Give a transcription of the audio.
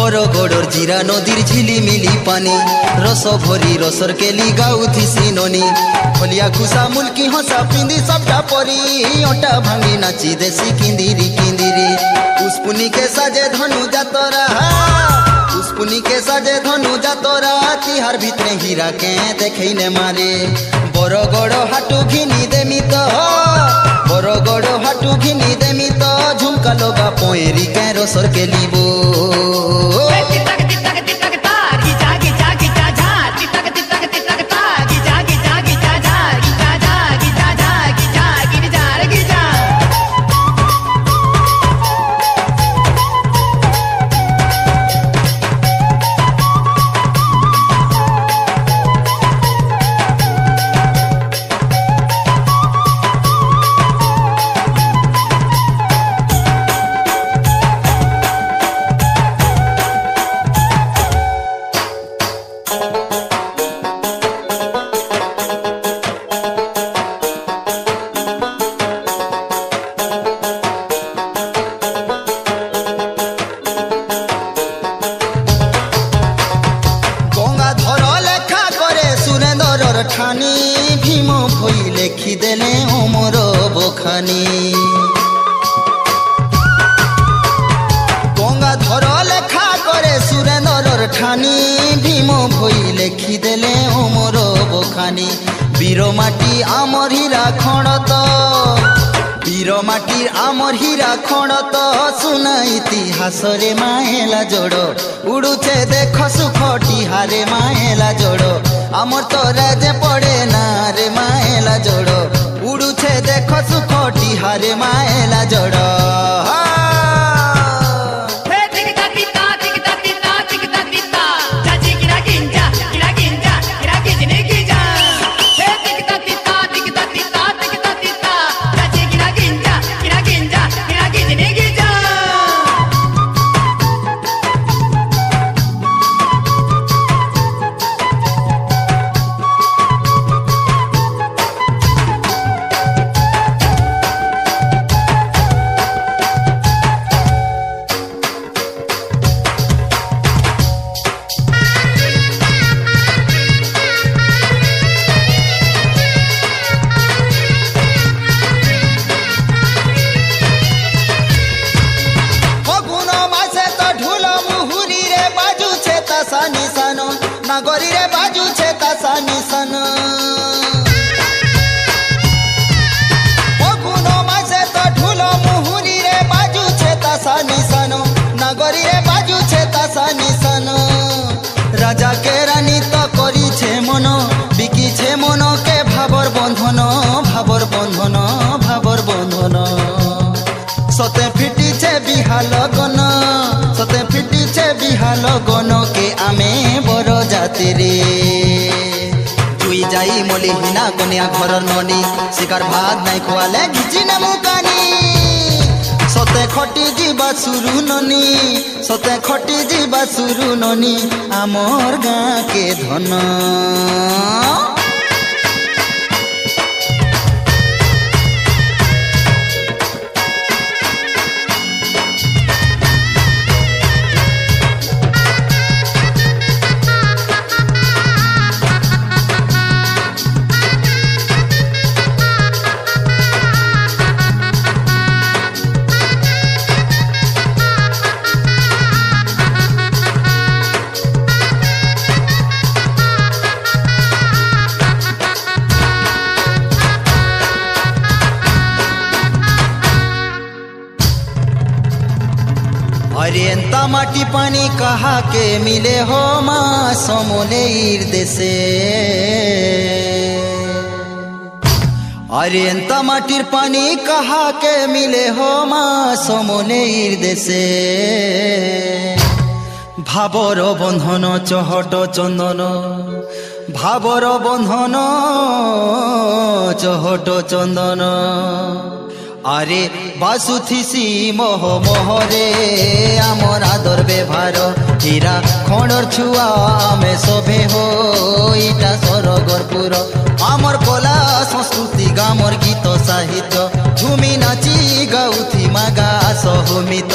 बरगड़र जीरा नदीर झिलिमिली पानी रस भरी रसर केली गाउथी सिनोनी फलिया खुशा मुल्की हंसा पिंदी सबटा परी ओटा भांगी नाची देसी किंदिरी किंदिरी पुष्पुनी के साजे धनु जातरा पुष्पुनी के साजे धनु जातरा तिहार भितरे हीरा के देखने मारे बरगड़ हाटू घिनी देमी तो बरगड़ हाटू घिनी देमी तो झुमका लोगा पोएरी के रसर के लीबो ठानी भीम भई लेखिदेले अमर बखानी गंगाधर लेखा करे सुरेंद्रर ठानी भीम भई लेखिदेले अमर बखानी वीरमाटी आमर हीरा खणत वीरमाटीर आमर हीरा खणत सुना इतिहास रे माहेला जोड़ उड़ुचे देख सुख टिहारे माहेला जोड़ आमर तो राजे पड़े ना रे माहेला जोड़ उड़ुचे देख सुख टिहारे माहेला जोड़ नागरी रे बाजू छे तासा निशान फगुनो मासे तो ढुलो मुहुरी रे बाजू छे तासा निशान नागरी रे बाजू छे तासा निशान राजा के रानी तो करी छे मन बिकी छे मन के भाबर बंधन भाबर बंधन भाबर बंधन सते फिटी छे बिहा लगन सते फिटी छे बिहा लगन के आमे बर जाति रे जुई जाई मली हिना कन्या घर ननी शिकार भात नहीं खुआले घिची न मुकानी सते खटी जीवा सुरु ननी सते खटी जीवा सुरु ननी आमर गाँ के धन अरेंता माटी पानी कहा के मिले हो माँ समोले देशे अरेंता माटिर पानी कहा के मिले हो माँ समोले देशे भावर बंधन चहट चंदन भावर बंधन चहट चंदन आरे बासुथिसी मोह मोहरे आमर आदर व्यवहार हीरा खंडर छुआ आमे सभे हो इटा सरगरपुर आमर कला संस्कृति गामर गीत साहित्य झुमी नाची गाउथी मागा सहमित